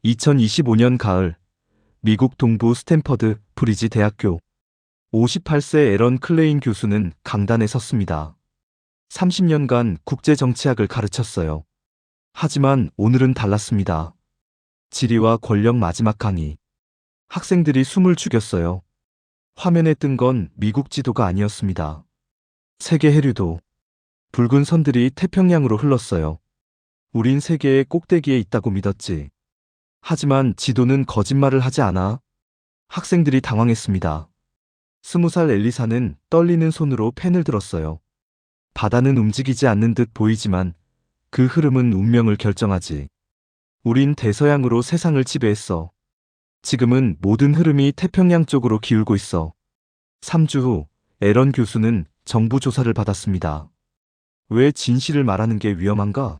2025년 가을, 미국 동부 스탠퍼드 브리지 대학교 58세 에런 클레인 교수는 강단에 섰습니다. 30년간 국제 정치학을 가르쳤어요. 하지만 오늘은 달랐습니다. 지리와 권력 마지막 강의. 학생들이 숨을 죽였어요. 화면에 뜬 건 미국 지도가 아니었습니다. 세계 해류도. 붉은 선들이 태평양으로 흘렀어요. 우린 세계의 꼭대기에 있다고 믿었지. 하지만 지도는 거짓말을 하지 않아. 학생들이 당황했습니다. 20살 엘리사는 떨리는 손으로 펜을 들었어요. 바다는 움직이지 않는 듯 보이지만 그 흐름은 운명을 결정하지. 우린 대서양으로 세상을 지배했어. 지금은 모든 흐름이 태평양 쪽으로 기울고 있어. 3주 후 에런 교수는 정부 조사를 받았습니다. 왜 진실을 말하는 게 위험한가?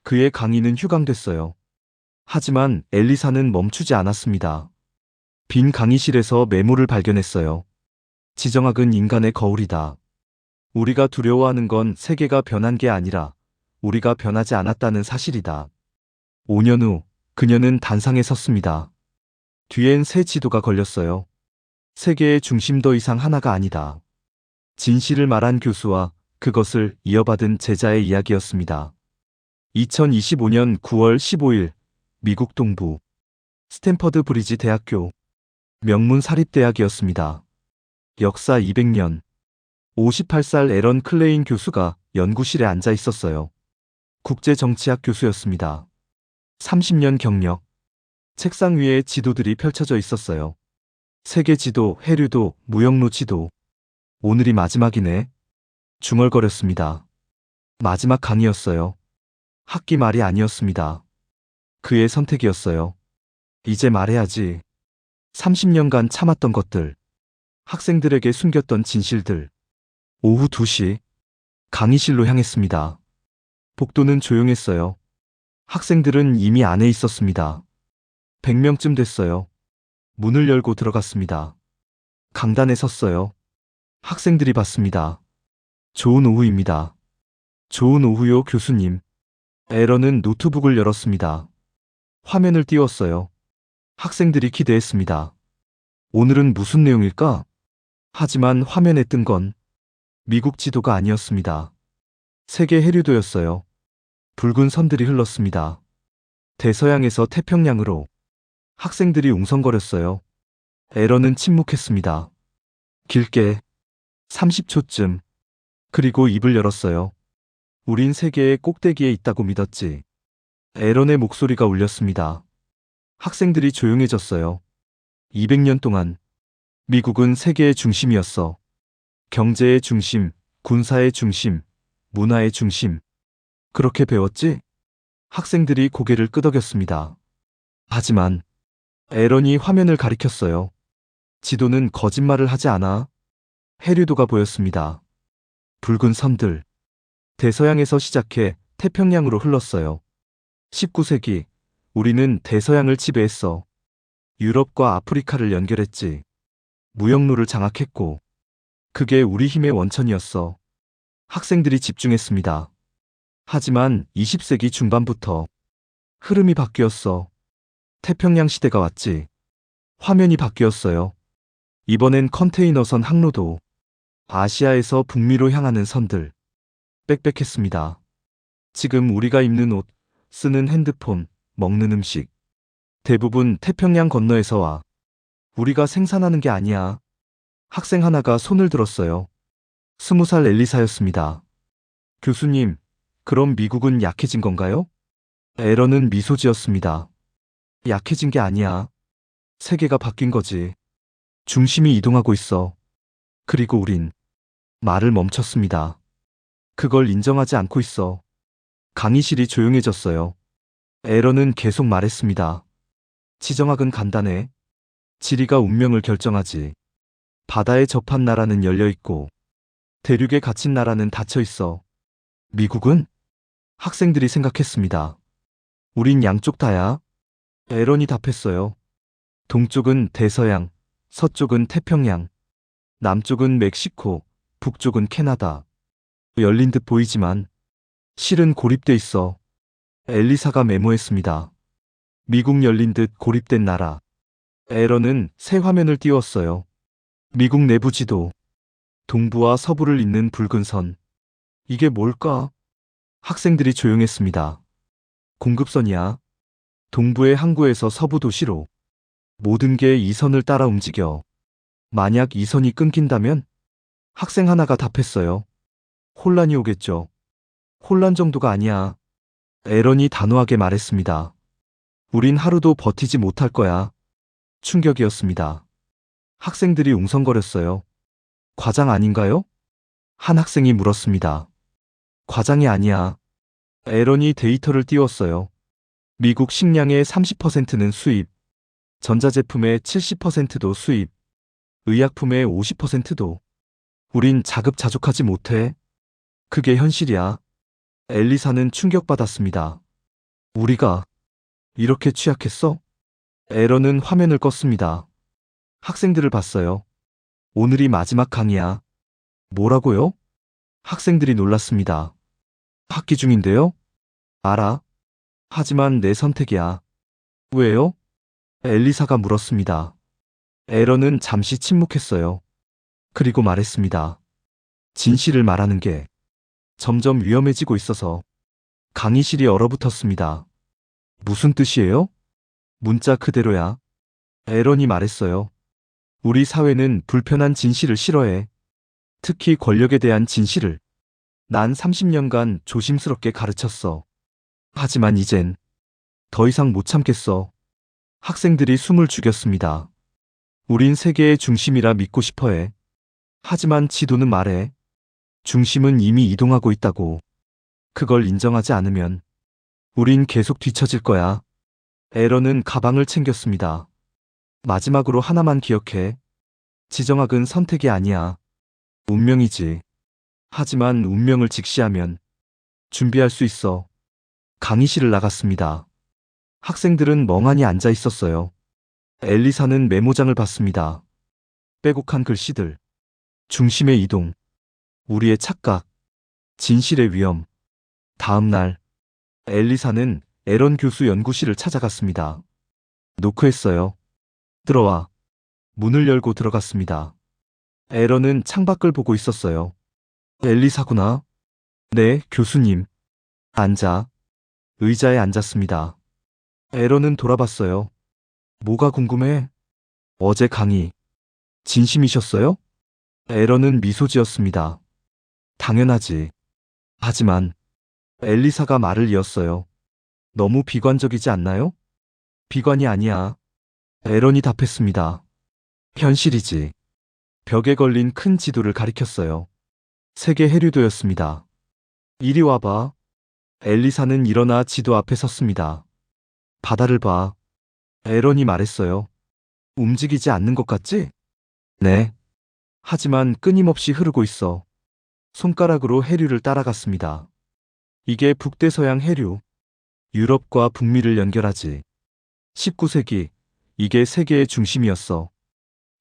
그의 강의는 휴강됐어요. 하지만 엘리사는 멈추지 않았습니다. 빈 강의실에서 메모를 발견했어요. 지정학은 인간의 거울이다. 우리가 두려워하는 건 세계가 변한 게 아니라 우리가 변하지 않았다는 사실이다. 5년 후 그녀는 단상에 섰습니다. 뒤엔 새 지도가 걸렸어요. 세계의 중심 더 이상 하나가 아니다. 진실을 말한 교수와 그것을 이어받은 제자의 이야기였습니다. 2025년 9월 15일 미국 동부 스탠퍼드 브리지 대학교 명문 사립대학이었습니다. 역사 200년 58살 에런 클레인 교수가 연구실에 앉아 있었어요. 국제정치학 교수였습니다. 30년 경력. 책상 위에 지도들이 펼쳐져 있었어요. 세계 지도, 해류도, 무역로 지도. 오늘이 마지막이네. 중얼거렸습니다. 마지막 강의였어요. 학기 말이 아니었습니다. 그의 선택이었어요. 이제 말해야지. 30년간 참았던 것들. 학생들에게 숨겼던 진실들. 오후 2시. 강의실로 향했습니다. 복도는 조용했어요. 학생들은 이미 안에 있었습니다. 100명쯤 됐어요. 문을 열고 들어갔습니다. 강단에 섰어요. 학생들이 봤습니다. 좋은 오후입니다. 좋은 오후요, 교수님. 에런은 노트북을 열었습니다. 화면을 띄웠어요. 학생들이 기대했습니다. 오늘은 무슨 내용일까? 하지만 화면에 뜬 건 미국 지도가 아니었습니다. 세계 해류도였어요. 붉은 선들이 흘렀습니다. 대서양에서 태평양으로. 학생들이 웅성거렸어요. 에런은 침묵했습니다. 길게 30초쯤. 그리고 입을 열었어요. 우린 세계의 꼭대기에 있다고 믿었지. 에런의 목소리가 울렸습니다. 학생들이 조용해졌어요. 200년 동안 미국은 세계의 중심이었어. 경제의 중심, 군사의 중심, 문화의 중심. 그렇게 배웠지? 학생들이 고개를 끄덕였습니다. 하지만 에런이 화면을 가리켰어요. 지도는 거짓말을 하지 않아. 해류도가 보였습니다. 붉은 선들. 대서양에서 시작해 태평양으로 흘렀어요. 19세기, 우리는 대서양을 지배했어. 유럽과 아프리카를 연결했지. 무역로를 장악했고. 그게 우리 힘의 원천이었어. 학생들이 집중했습니다. 하지만 20세기 중반부터 흐름이 바뀌었어. 태평양 시대가 왔지. 화면이 바뀌었어요. 이번엔 컨테이너선 항로도. 아시아에서 북미로 향하는 선들. 빽빽했습니다. 지금 우리가 입는 옷, 쓰는 핸드폰, 먹는 음식. 대부분 태평양 건너에서 와. 우리가 생산하는 게 아니야. 학생 하나가 손을 들었어요. 20살 엘리사였습니다. 교수님, 그럼 미국은 약해진 건가요? 에런은 미소 지었습니다. 약해진 게 아니야. 세계가 바뀐 거지. 중심이 이동하고 있어. 그리고 우린 말을 멈췄습니다. 그걸 인정하지 않고 있어. 강의실이 조용해졌어요. 에런은 계속 말했습니다. 지정학은 간단해. 지리가 운명을 결정하지. 바다에 접한 나라는 열려있고 대륙에 갇힌 나라는 닫혀있어. 미국은? 학생들이 생각했습니다. 우린 양쪽 다야. 에런이 답했어요. 동쪽은 대서양, 서쪽은 태평양, 남쪽은 멕시코, 북쪽은 캐나다. 열린 듯 보이지만 실은 고립돼 있어. 엘리사가 메모했습니다. 미국 열린 듯 고립된 나라. 에런은 새 화면을 띄웠어요. 미국 내부 지도. 동부와 서부를 잇는 붉은 선. 이게 뭘까? 학생들이 조용했습니다. 공급선이야. 동부의 항구에서 서부 도시로. 모든 게 이 선을 따라 움직여. 만약 이 선이 끊긴다면? 학생 하나가 답했어요. 혼란이 오겠죠. 혼란 정도가 아니야. 에런이 단호하게 말했습니다. 우린 하루도 버티지 못할 거야. 충격이었습니다. 학생들이 웅성거렸어요. 과장 아닌가요? 한 학생이 물었습니다. 과장이 아니야. 에런이 데이터를 띄웠어요. 미국 식량의 30%는 수입, 전자제품의 70%도 수입, 의약품의 50%도. 우린 자급자족하지 못해. 그게 현실이야. 엘리사는 충격받았습니다. 우리가 이렇게 취약했어? 에런은 화면을 껐습니다. 학생들을 봤어요. 오늘이 마지막 강의야. 뭐라고요? 학생들이 놀랐습니다. 학기 중인데요? 알아. 하지만 내 선택이야. 왜요? 엘리사가 물었습니다. 에런은 잠시 침묵했어요. 그리고 말했습니다. 진실을 말하는 게 점점 위험해지고 있어서. 강의실이 얼어붙었습니다. 무슨 뜻이에요? 문자 그대로야. 에런이 말했어요. 우리 사회는 불편한 진실을 싫어해. 특히 권력에 대한 진실을. 난 30년간 조심스럽게 가르쳤어. 하지만 이젠 더 이상 못 참겠어. 학생들이 숨을 죽였습니다. 우린 세계의 중심이라 믿고 싶어 해. 하지만 지도는 말해. 중심은 이미 이동하고 있다고. 그걸 인정하지 않으면 우린 계속 뒤처질 거야. 에런은 가방을 챙겼습니다. 마지막으로 하나만 기억해. 지정학은 선택이 아니야. 운명이지. 하지만 운명을 직시하면 준비할 수 있어. 강의실을 나갔습니다. 학생들은 멍하니 앉아 있었어요. 엘리사는 메모장을 봤습니다. 빼곡한 글씨들. 중심의 이동. 우리의 착각. 진실의 위험. 다음 날, 엘리사는 에런 교수 연구실을 찾아갔습니다. 노크했어요. 들어와. 문을 열고 들어갔습니다. 에런은 창밖을 보고 있었어요. 엘리사구나. 네, 교수님. 앉아. 의자에 앉았습니다. 에런은 돌아봤어요. 뭐가 궁금해? 어제 강의. 진심이셨어요? 에런은 미소 지었습니다. 당연하지. 하지만 엘리사가 말을 이었어요. 너무 비관적이지 않나요? 비관이 아니야. 에런이 답했습니다. 현실이지. 벽에 걸린 큰 지도를 가리켰어요. 세계 해류도였습니다. 이리 와봐. 엘리사는 일어나 지도 앞에 섰습니다. 바다를 봐. 에런이 말했어요. 움직이지 않는 것 같지? 네. 하지만 끊임없이 흐르고 있어. 손가락으로 해류를 따라갔습니다. 이게 북대서양 해류. 유럽과 북미를 연결하지. 19세기, 이게 세계의 중심이었어.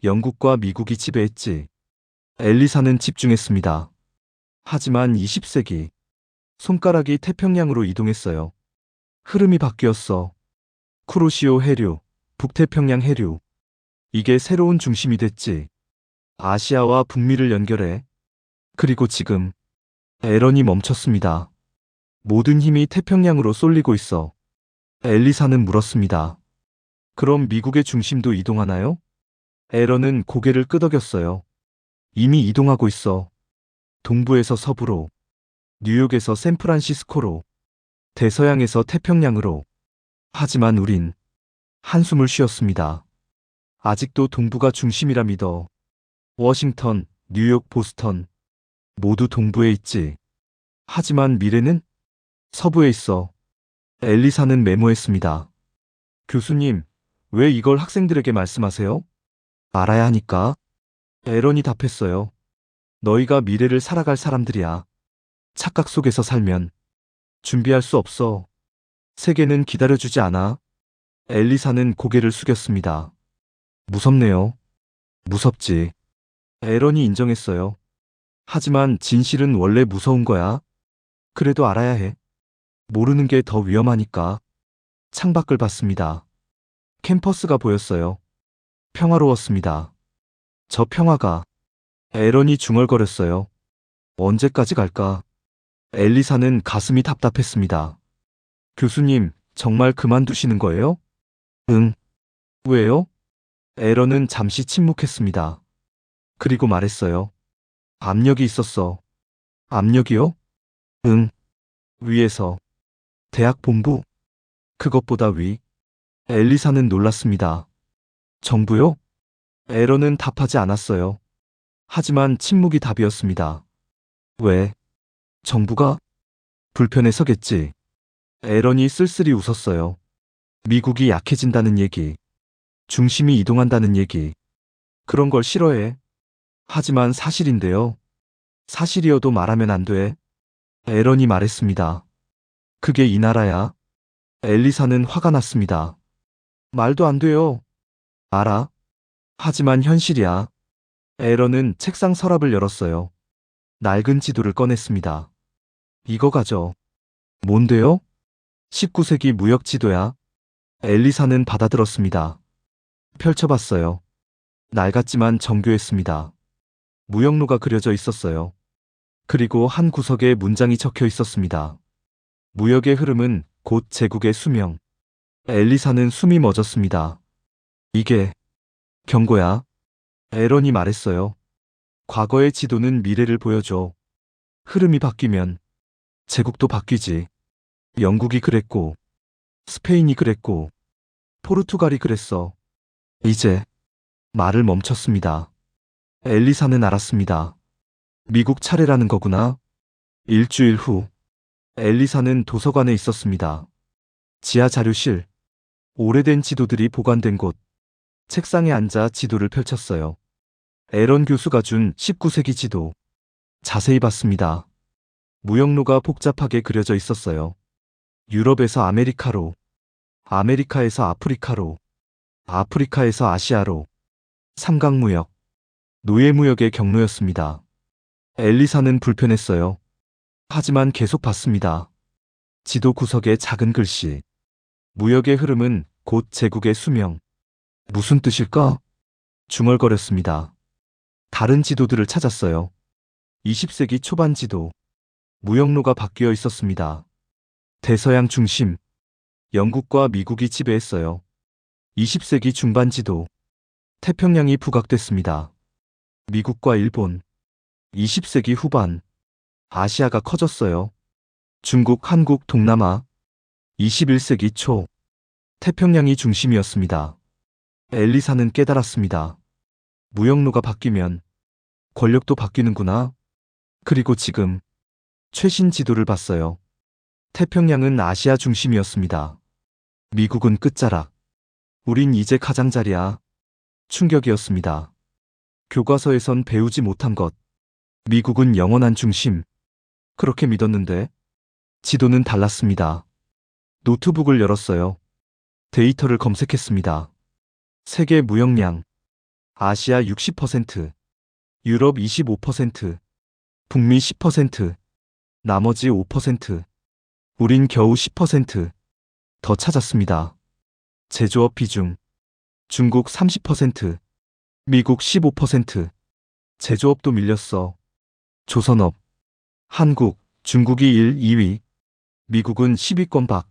영국과 미국이 지배했지. 엘리사는 집중했습니다. 하지만 20세기, 손가락이 태평양으로 이동했어요. 흐름이 바뀌었어. 쿠로시오 해류, 북태평양 해류. 이게 새로운 중심이 됐지. 아시아와 북미를 연결해. 그리고 지금, 에런이 멈췄습니다. 모든 힘이 태평양으로 쏠리고 있어. 엘리사는 물었습니다. 그럼 미국의 중심도 이동하나요? 에런은 고개를 끄덕였어요. 이미 이동하고 있어. 동부에서 서부로, 뉴욕에서 샌프란시스코로, 대서양에서 태평양으로. 하지만 우린 한숨을 쉬었습니다. 아직도 동부가 중심이라 믿어. 워싱턴, 뉴욕, 보스턴 모두 동부에 있지. 하지만 미래는 서부에 있어. 엘리사는 메모했습니다. 교수님, 왜 이걸 학생들에게 말씀하세요? 알아야 하니까. 에런이 답했어요. 너희가 미래를 살아갈 사람들이야. 착각 속에서 살면 준비할 수 없어. 세계는 기다려주지 않아. 엘리사는 고개를 숙였습니다. 무섭네요. 무섭지. 에런이 인정했어요. 하지만 진실은 원래 무서운 거야. 그래도 알아야 해. 모르는 게 더 위험하니까. 창밖을 봤습니다. 캠퍼스가 보였어요. 평화로웠습니다. 저 평화가. 에런이 중얼거렸어요. 언제까지 갈까? 엘리사는 가슴이 답답했습니다. 교수님, 정말 그만두시는 거예요? 응. 왜요? 에런은 잠시 침묵했습니다. 그리고 말했어요. 압력이 있었어. 압력이요? 응. 위에서. 대학 본부. 그것보다 위. 엘리사는 놀랐습니다. 정부요? 에런은 답하지 않았어요. 하지만 침묵이 답이었습니다. 왜? 정부가? 불편해서겠지. 에런이 쓸쓸히 웃었어요. 미국이 약해진다는 얘기. 중심이 이동한다는 얘기. 그런 걸 싫어해. 하지만 사실인데요. 사실이어도 말하면 안 돼. 에런이 말했습니다. 그게 이 나라야. 엘리사는 화가 났습니다. 말도 안 돼요. 알아. 하지만 현실이야. 에런은 책상 서랍을 열었어요. 낡은 지도를 꺼냈습니다. 이거 가져. 뭔데요? 19세기 무역 지도야. 엘리사는 받아들었습니다. 펼쳐봤어요. 낡았지만 정교했습니다. 무역로가 그려져 있었어요. 그리고 한 구석에 문장이 적혀 있었습니다. 무역의 흐름은 곧 제국의 수명. 엘리사는 숨이 멎었습니다. 이게 경고야. 에런이 말했어요. 과거의 지도는 미래를 보여줘. 흐름이 바뀌면 제국도 바뀌지. 영국이 그랬고, 스페인이 그랬고, 포르투갈이 그랬어. 이제 말을 멈췄습니다. 엘리사는 알았습니다. 미국 차례라는 거구나. 일주일 후, 엘리사는 도서관에 있었습니다. 지하 자료실, 오래된 지도들이 보관된 곳, 책상에 앉아 지도를 펼쳤어요. 에런 교수가 준 19세기 지도. 자세히 봤습니다. 무역로가 복잡하게 그려져 있었어요. 유럽에서 아메리카로, 아메리카에서 아프리카로, 아프리카에서 아시아로. 삼각무역, 노예무역의 경로였습니다. 엘리사는 불편했어요. 하지만 계속 봤습니다. 지도 구석에 작은 글씨. 무역의 흐름은 곧 제국의 수명. 무슨 뜻일까? 중얼거렸습니다. 다른 지도들을 찾았어요. 20세기 초반 지도. 무역로가 바뀌어 있었습니다. 대서양 중심. 영국과 미국이 지배했어요. 20세기 중반 지도. 태평양이 부각됐습니다. 미국과 일본. 20세기 후반. 아시아가 커졌어요. 중국, 한국, 동남아. 21세기 초. 태평양이 중심이었습니다. 엘리사는 깨달았습니다. 무역로가 바뀌면 권력도 바뀌는구나. 그리고 지금 최신 지도를 봤어요. 태평양은 아시아 중심이었습니다. 미국은 끝자락. 우린 이제 가장자리야. 충격이었습니다. 교과서에선 배우지 못한 것. 미국은 영원한 중심. 그렇게 믿었는데 지도는 달랐습니다. 노트북을 열었어요. 데이터를 검색했습니다. 세계 무역량. 아시아 60%, 유럽 25%, 북미 10%, 나머지 5%. 우린 겨우 10%. 더 찾았습니다. 제조업 비중. 중국 30%, 미국 15%. 제조업도 밀렸어. 조선업. 한국, 중국이 1, 2위. 미국은 10위권 밖.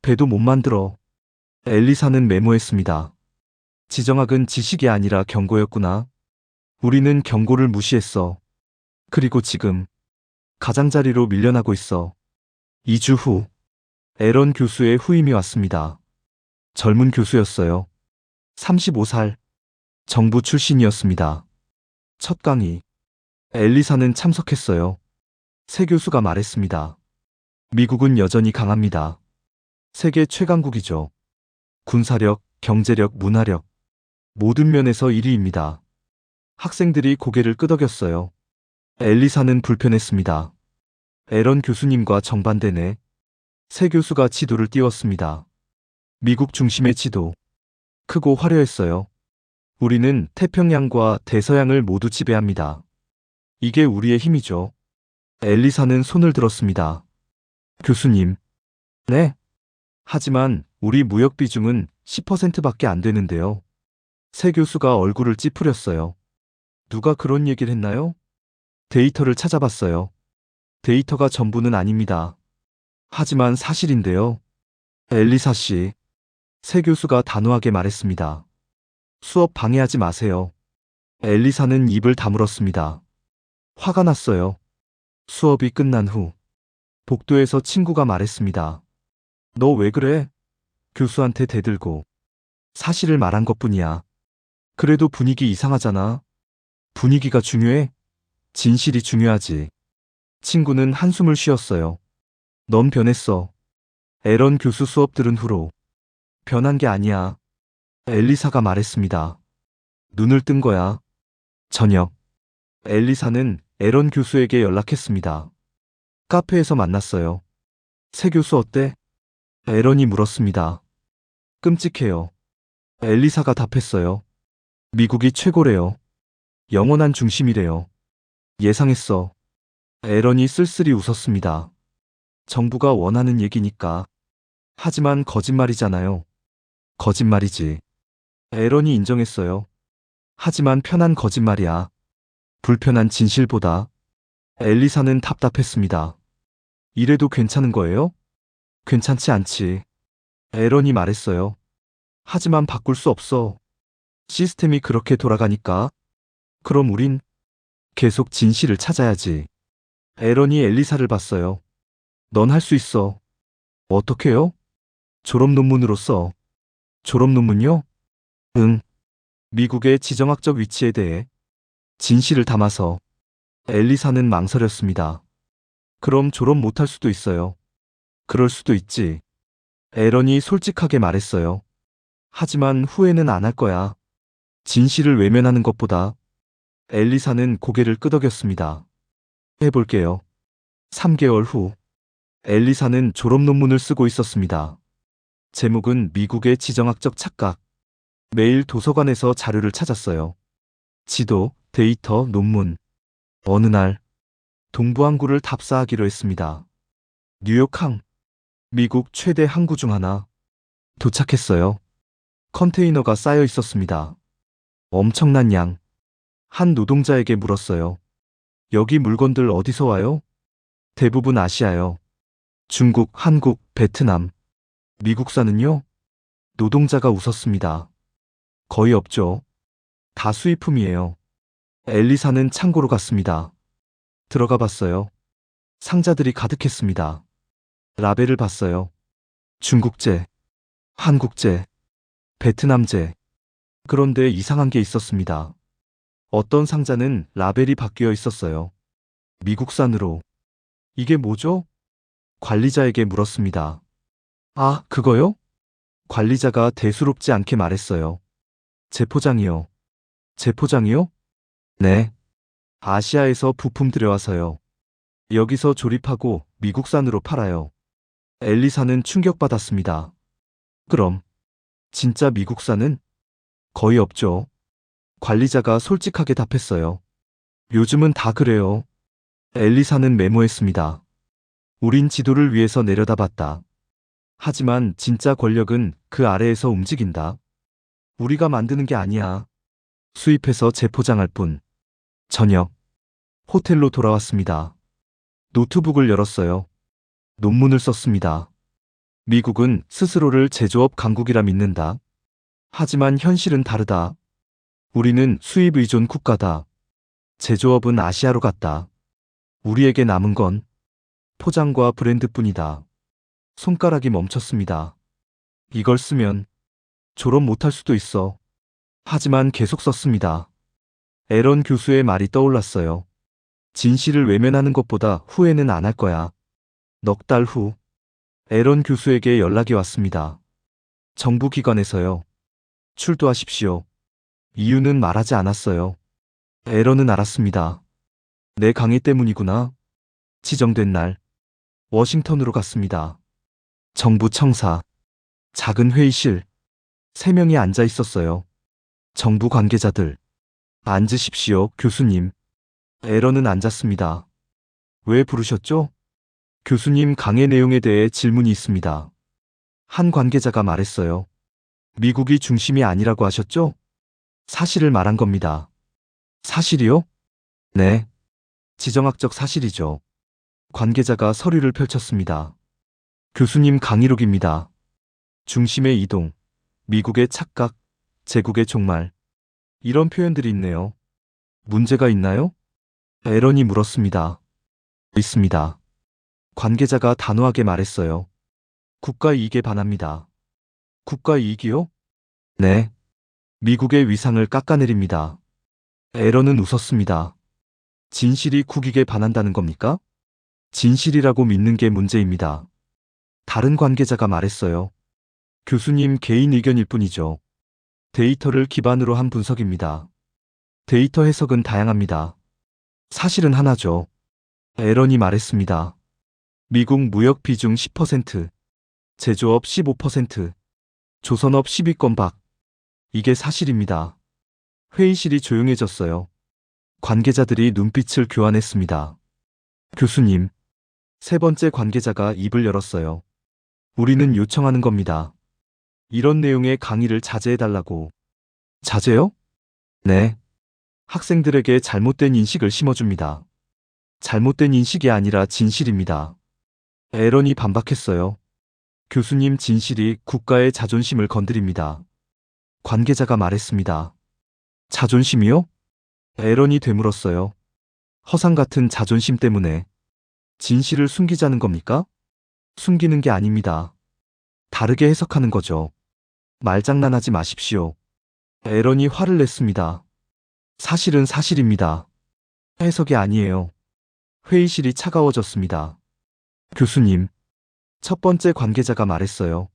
배도 못 만들어. 엘리사는 메모했습니다. 지정학은 지식이 아니라 경고였구나. 우리는 경고를 무시했어. 그리고 지금 가장자리로 밀려나고 있어. 2주 후, 에런 교수의 후임이 왔습니다. 젊은 교수였어요. 35살. 정부 출신이었습니다. 첫 강의. 엘리사는 참석했어요. 새 교수가 말했습니다. 미국은 여전히 강합니다. 세계 최강국이죠. 군사력, 경제력, 문화력. 모든 면에서 1위입니다. 학생들이 고개를 끄덕였어요. 엘리사는 불편했습니다. 에런 교수님과 정반대네. 새 교수가 지도를 띄웠습니다. 미국 중심의 지도. 크고 화려했어요. 우리는 태평양과 대서양을 모두 지배합니다. 이게 우리의 힘이죠. 엘리사는 손을 들었습니다. 교수님. 네? 하지만 우리 무역 비중은 10%밖에 안 되는데요. 새 교수가 얼굴을 찌푸렸어요. 누가 그런 얘기를 했나요? 데이터를 찾아봤어요. 데이터가 전부는 아닙니다. 하지만 사실인데요. 엘리사 씨, 새 교수가 단호하게 말했습니다. 수업 방해하지 마세요. 엘리사는 입을 다물었습니다. 화가 났어요. 수업이 끝난 후 복도에서 친구가 말했습니다. 너 왜 그래? 교수한테 대들고. 사실을 말한 것뿐이야. 그래도 분위기 이상하잖아. 분위기가 중요해? 진실이 중요하지. 친구는 한숨을 쉬었어요. 넌 변했어. 에런 교수 수업 들은 후로. 변한 게 아니야. 엘리사가 말했습니다. 눈을 뜬 거야. 저녁. 엘리사는 에런 교수에게 연락했습니다. 카페에서 만났어요. 새 교수 어때? 에런이 물었습니다. 끔찍해요. 엘리사가 답했어요. 미국이 최고래요. 영원한 중심이래요. 예상했어. 에런이 쓸쓸히 웃었습니다. 정부가 원하는 얘기니까. 하지만 거짓말이잖아요. 거짓말이지. 에런이 인정했어요. 하지만 편한 거짓말이야. 불편한 진실보다. 엘리사는 답답했습니다. 이래도 괜찮은 거예요? 괜찮지 않지. 에런이 말했어요. 하지만 바꿀 수 없어. 시스템이 그렇게 돌아가니까. 그럼 우린 계속 진실을 찾아야지. 에런이 엘리사를 봤어요. 넌 할 수 있어. 어떻게요? 졸업 논문으로 써. 졸업 논문요? 응. 미국의 지정학적 위치에 대해 진실을 담아서. 엘리사는 망설였습니다. 그럼 졸업 못할 수도 있어요. 그럴 수도 있지. 에런이 솔직하게 말했어요. 하지만 후회는 안 할 거야. 진실을 외면하는 것보다. 엘리사는 고개를 끄덕였습니다. 해볼게요. 3개월 후. 엘리사는 졸업 논문을 쓰고 있었습니다. 제목은 미국의 지정학적 착각. 매일 도서관에서 자료를 찾았어요. 지도, 데이터, 논문. 어느 날 동부항구를 답사하기로 했습니다. 뉴욕항, 미국 최대 항구 중 하나. 도착했어요. 컨테이너가 쌓여 있었습니다. 엄청난 양. 한 노동자에게 물었어요. 여기 물건들 어디서 와요? 대부분 아시아요. 중국, 한국, 베트남. 미국산은요? 노동자가 웃었습니다. 거의 없죠. 다 수입품이에요. 엘리사는 창고로 갔습니다. 들어가 봤어요. 상자들이 가득했습니다. 라벨을 봤어요. 중국제, 한국제, 베트남제. 그런데 이상한 게 있었습니다. 어떤 상자는 라벨이 바뀌어 있었어요. 미국산으로. 이게 뭐죠? 관리자에게 물었습니다. 아, 그거요? 관리자가 대수롭지 않게 말했어요. 재포장이요. 재포장이요? 네. 아시아에서 부품 들여와서요. 여기서 조립하고 미국산으로 팔아요. 엘리사는 충격받았습니다. 그럼 진짜 미국산은? 거의 없죠. 관리자가 솔직하게 답했어요. 요즘은 다 그래요. 엘리사는 메모했습니다. 우린 지도를 위해서 내려다봤다. 하지만 진짜 권력은 그 아래에서 움직인다. 우리가 만드는 게 아니야. 수입해서 재포장할 뿐. 저녁. 호텔로 돌아왔습니다. 노트북을 열었어요. 논문을 썼습니다. 미국은 스스로를 제조업 강국이라 믿는다. 하지만 현실은 다르다. 우리는 수입 의존 국가다. 제조업은 아시아로 갔다. 우리에게 남은 건 포장과 브랜드뿐이다. 손가락이 멈췄습니다. 이걸 쓰면 졸업 못할 수도 있어. 하지만 계속 썼습니다. 에런 교수의 말이 떠올랐어요. 진실을 외면하는 것보다 후회는 안 할 거야. 넉 달 후, 에런 교수에게 연락이 왔습니다. 정부기관에서요. 출두하십시오. 이유는 말하지 않았어요. 에런은 알았습니다. 내 강의 때문이구나. 지정된 날, 워싱턴으로 갔습니다. 정부 청사, 작은 회의실, 3명이 앉아 있었어요. 정부 관계자들. 앉으십시오, 교수님. 에런은 앉았습니다. 왜 부르셨죠? 교수님 강의 내용에 대해 질문이 있습니다. 한 관계자가 말했어요. 미국이 중심이 아니라고 하셨죠? 사실을 말한 겁니다. 사실이요? 네. 지정학적 사실이죠. 관계자가 서류를 펼쳤습니다. 교수님 강의록입니다. 중심의 이동, 미국의 착각, 제국의 종말. 이런 표현들이 있네요. 문제가 있나요? 에런이 물었습니다. 있습니다. 관계자가 단호하게 말했어요. 국가 이익에 반합니다. 국가 이익이요? 네. 미국의 위상을 깎아내립니다. 에런은 웃었습니다. 진실이 국익에 반한다는 겁니까? 진실이라고 믿는 게 문제입니다. 다른 관계자가 말했어요. 교수님 개인 의견일 뿐이죠. 데이터를 기반으로 한 분석입니다. 데이터 해석은 다양합니다. 사실은 하나죠. 에런이 말했습니다. 미국 무역 비중 10%, 제조업 15%, 조선업 10위권 박. 이게 사실입니다. 회의실이 조용해졌어요. 관계자들이 눈빛을 교환했습니다. 교수님, 세 번째 관계자가 입을 열었어요. 우리는 요청하는 겁니다. 이런 내용의 강의를 자제해달라고. 자제요? 네. 학생들에게 잘못된 인식을 심어줍니다. 잘못된 인식이 아니라 진실입니다. 에런이 반박했어요. 교수님 진실이 국가의 자존심을 건드립니다. 관계자가 말했습니다. 자존심이요? 에런이 되물었어요. 허상 같은 자존심 때문에 진실을 숨기자는 겁니까? 숨기는 게 아닙니다. 다르게 해석하는 거죠. 말장난하지 마십시오. 에런이 화를 냈습니다. 사실은 사실입니다. 해석이 아니에요. 회의실이 차가워졌습니다. 교수님, 첫 번째 관계자가 말했어요.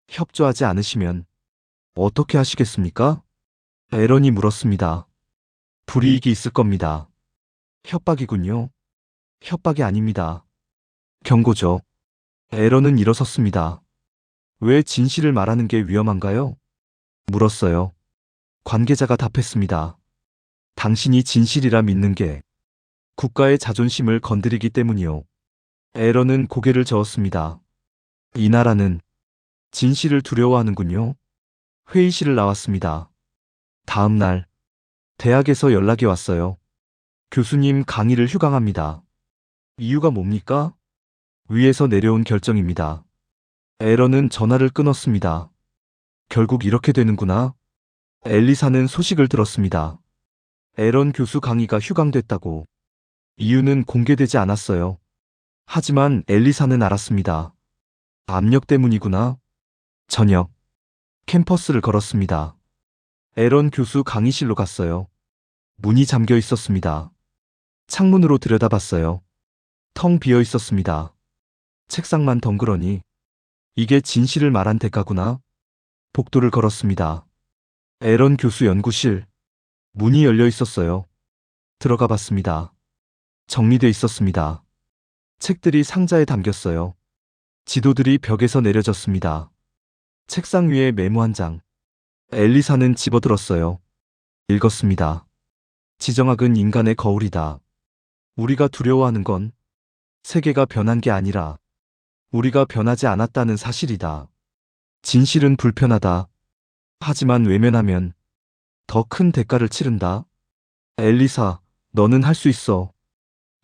협조하지 않으시면 어떻게 하시겠습니까? 에런이 물었습니다. 불이익이 있을 겁니다. 협박이군요. 협박이 아닙니다. 경고죠. 에런은 일어섰습니다. 왜 진실을 말하는 게 위험한가요? 물었어요. 관계자가 답했습니다. 당신이 진실이라 믿는 게 국가의 자존심을 건드리기 때문이요. 에런은 고개를 저었습니다. 이 나라는 진실을 두려워하는군요. 회의실을 나왔습니다. 다음 날, 대학에서 연락이 왔어요. 교수님 강의를 휴강합니다. 이유가 뭡니까? 위에서 내려온 결정입니다. 에런은 전화를 끊었습니다. 결국 이렇게 되는구나. 엘리사는 소식을 들었습니다. 에런 교수 강의가 휴강됐다고. 이유는 공개되지 않았어요. 하지만 엘리사는 알았습니다. 압력 때문이구나. 저녁, 캠퍼스를 걸었습니다. 에런 교수 강의실로 갔어요. 문이 잠겨 있었습니다. 창문으로 들여다봤어요. 텅 비어 있었습니다. 책상만 덩그러니. 이게 진실을 말한 대가구나. 복도를 걸었습니다. 에런 교수 연구실. 문이 열려 있었어요. 들어가 봤습니다. 정리돼 있었습니다. 책들이 상자에 담겼어요. 지도들이 벽에서 내려졌습니다. 책상 위에 메모 한 장. 엘리사는 집어들었어요. 읽었습니다. 지정학은 인간의 거울이다. 우리가 두려워하는 건 세계가 변한 게 아니라 우리가 변하지 않았다는 사실이다. 진실은 불편하다. 하지만 외면하면 더 큰 대가를 치른다. 엘리사, 너는 할 수 있어.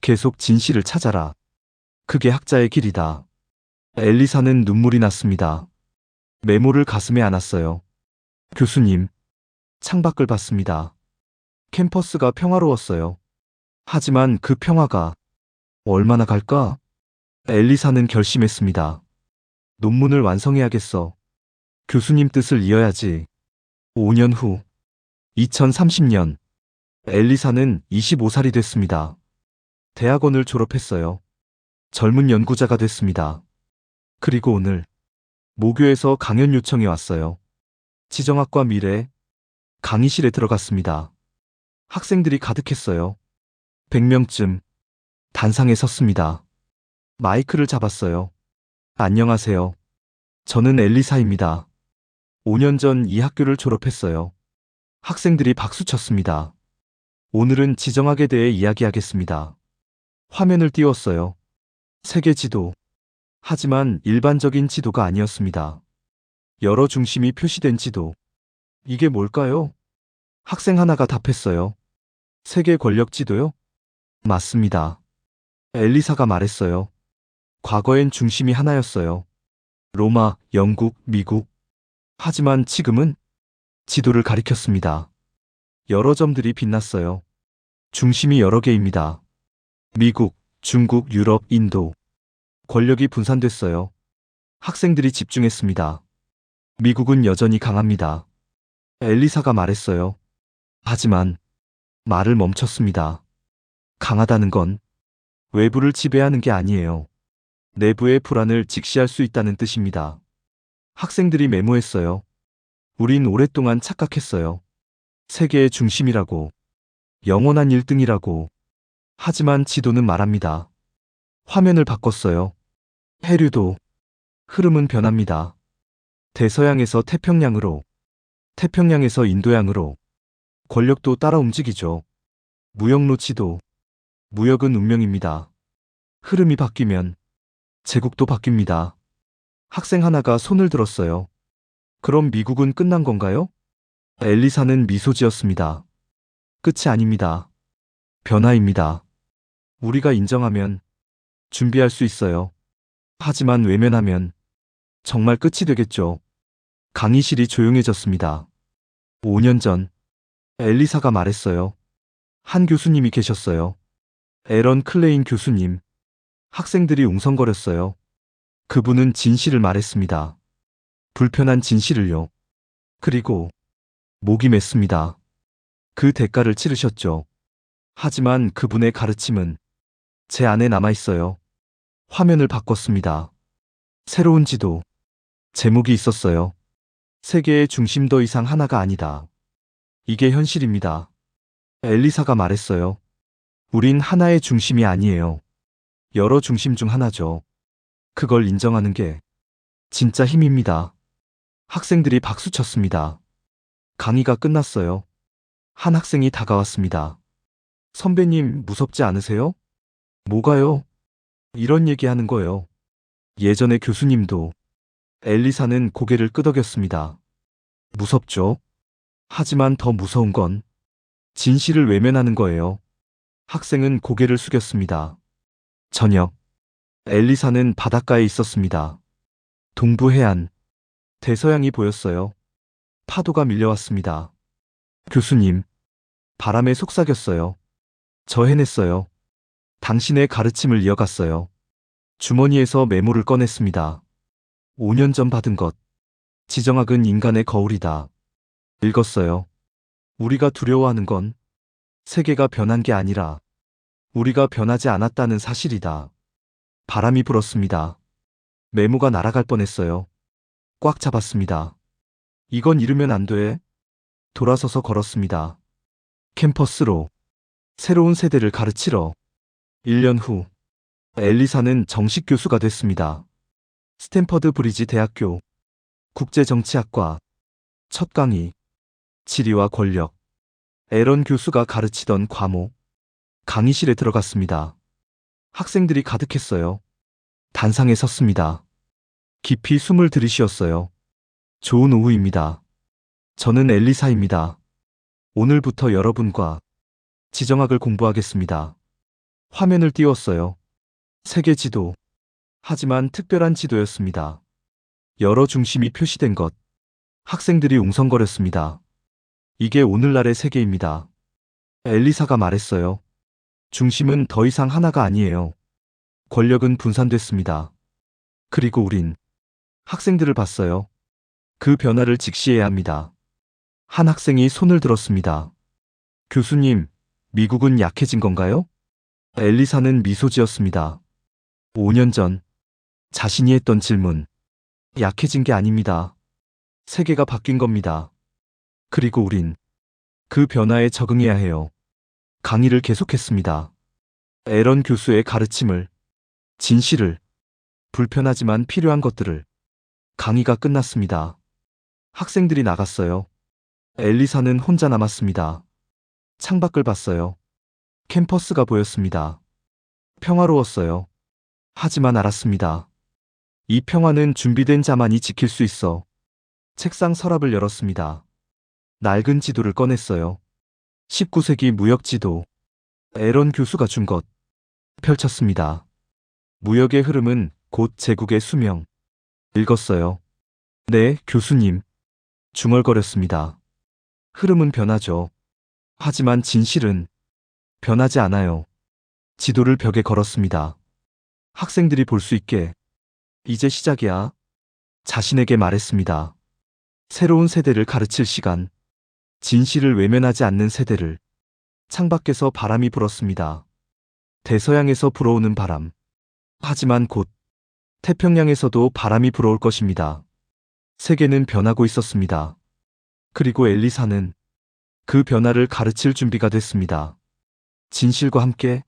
계속 진실을 찾아라. 그게 학자의 길이다. 엘리사는 눈물이 났습니다. 메모를 가슴에 안았어요. 교수님, 창밖을 봤습니다. 캠퍼스가 평화로웠어요. 하지만 그 평화가 얼마나 갈까? 엘리사는 결심했습니다. 논문을 완성해야겠어. 교수님 뜻을 이어야지. 5년 후, 2030년, 엘리사는 25살이 됐습니다. 대학원을 졸업했어요. 젊은 연구자가 됐습니다. 그리고 오늘, 모교에서 강연 요청이 왔어요. 지정학과 미래, 강의실에 들어갔습니다. 학생들이 가득했어요. 100명쯤, 단상에 섰습니다. 마이크를 잡았어요. 안녕하세요. 저는 엘리사입니다. 5년 전 이 학교를 졸업했어요. 학생들이 박수쳤습니다. 오늘은 지정학에 대해 이야기하겠습니다. 화면을 띄웠어요. 세계 지도. 하지만 일반적인 지도가 아니었습니다. 여러 중심이 표시된 지도. 이게 뭘까요? 학생 하나가 답했어요. 세계 권력 지도요? 맞습니다. 엘리사가 말했어요. 과거엔 중심이 하나였어요. 로마, 영국, 미국. 하지만 지금은 지도를 가리켰습니다. 여러 점들이 빛났어요. 중심이 여러 개입니다. 미국, 중국, 유럽, 인도. 권력이 분산됐어요. 학생들이 집중했습니다. 미국은 여전히 강합니다. 엘리사가 말했어요. 하지만 말을 멈췄습니다. 강하다는 건 외부를 지배하는 게 아니에요. 내부의 불안을 직시할 수 있다는 뜻입니다. 학생들이 메모했어요. 우린 오랫동안 착각했어요. 세계의 중심이라고. 영원한 1등이라고. 하지만 지도는 말합니다. 화면을 바꿨어요. 해류도. 흐름은 변합니다. 대서양에서 태평양으로. 태평양에서 인도양으로. 권력도 따라 움직이죠. 무역로 지도. 무역은 운명입니다. 흐름이 바뀌면 제국도 바뀝니다. 학생 하나가 손을 들었어요. 그럼 미국은 끝난 건가요? 엘리사는 미소 지었습니다. 끝이 아닙니다. 변화입니다. 우리가 인정하면 준비할 수 있어요. 하지만 외면하면 정말 끝이 되겠죠. 강의실이 조용해졌습니다. 5년 전 엘리사가 말했어요. 한 교수님이 계셨어요. 에런 클레인 교수님. 학생들이 웅성거렸어요. 그분은 진실을 말했습니다. 불편한 진실을요. 그리고 목이 맸습니다. 그 대가를 치르셨죠. 하지만 그분의 가르침은 제 안에 남아있어요. 화면을 바꿨습니다. 새로운 지도. 제목이 있었어요. 세계의 중심 더 이상 하나가 아니다. 이게 현실입니다. 엘리사가 말했어요. 우린 하나의 중심이 아니에요. 여러 중심 중 하나죠. 그걸 인정하는 게 진짜 힘입니다. 학생들이 박수쳤습니다. 강의가 끝났어요. 한 학생이 다가왔습니다. 선배님, 무섭지 않으세요? 뭐가요? 이런 얘기하는 거예요. 예전에 교수님도. 엘리사는 고개를 끄덕였습니다. 무섭죠? 하지만 더 무서운 건 진실을 외면하는 거예요. 학생은 고개를 숙였습니다. 저녁. 엘리사는 바닷가에 있었습니다. 동부 해안. 대서양이 보였어요. 파도가 밀려왔습니다. 교수님. 바람에 속삭였어요. 저 해냈어요. 당신의 가르침을 이어갔어요. 주머니에서 메모를 꺼냈습니다. 5년 전 받은 것. 지정학은 인간의 거울이다. 읽었어요. 우리가 두려워하는 건 세계가 변한 게 아니라 우리가 변하지 않았다는 사실이다. 바람이 불었습니다. 메모가 날아갈 뻔했어요. 꽉 잡았습니다. 이건 잃으면 안 돼. 돌아서서 걸었습니다. 캠퍼스로. 새로운 세대를 가르치러. 1년 후. 엘리사는 정식 교수가 됐습니다. 스탠퍼드 브리지 대학교. 국제정치학과. 첫 강의. 지리와 권력. 에런 교수가 가르치던 과목. 강의실에 들어갔습니다. 학생들이 가득했어요. 단상에 섰습니다. 깊이 숨을 들이쉬었어요. 좋은 오후입니다. 저는 엘리사입니다. 오늘부터 여러분과 지정학을 공부하겠습니다. 화면을 띄웠어요. 세계 지도. 하지만 특별한 지도였습니다. 여러 중심이 표시된 것. 학생들이 웅성거렸습니다. 이게 오늘날의 세계입니다. 엘리사가 말했어요. 중심은 더 이상 하나가 아니에요. 권력은 분산됐습니다. 그리고 우린 학생들을 봤어요. 그 변화를 직시해야 합니다. 한 학생이 손을 들었습니다. 교수님, 미국은 약해진 건가요? 엘리사는 미소 지었습니다. 5년 전 자신이 했던 질문. 약해진 게 아닙니다. 세계가 바뀐 겁니다. 그리고 우린 그 변화에 적응해야 해요. 강의를 계속했습니다. 에런 교수의 가르침을, 진실을, 불편하지만 필요한 것들을. 강의가 끝났습니다. 학생들이 나갔어요. 엘리사는 혼자 남았습니다. 창밖을 봤어요. 캠퍼스가 보였습니다. 평화로웠어요. 하지만 알았습니다. 이 평화는 준비된 자만이 지킬 수 있어. 책상 서랍을 열었습니다. 낡은 지도를 꺼냈어요. 19세기 무역지도. 에런 교수가 준 것. 펼쳤습니다. 무역의 흐름은 곧 제국의 수명. 읽었어요. 네, 교수님. 중얼거렸습니다. 흐름은 변하죠. 하지만 진실은 변하지 않아요. 지도를 벽에 걸었습니다. 학생들이 볼 수 있게. 이제 시작이야. 자신에게 말했습니다. 새로운 세대를 가르칠 시간. 진실을 외면하지 않는 세대를. 창밖에서 바람이 불었습니다. 대서양에서 불어오는 바람. 하지만 곧 태평양에서도 바람이 불어올 것입니다. 세계는 변하고 있었습니다. 그리고 엘리사는 그 변화를 가르칠 준비가 됐습니다. 진실과 함께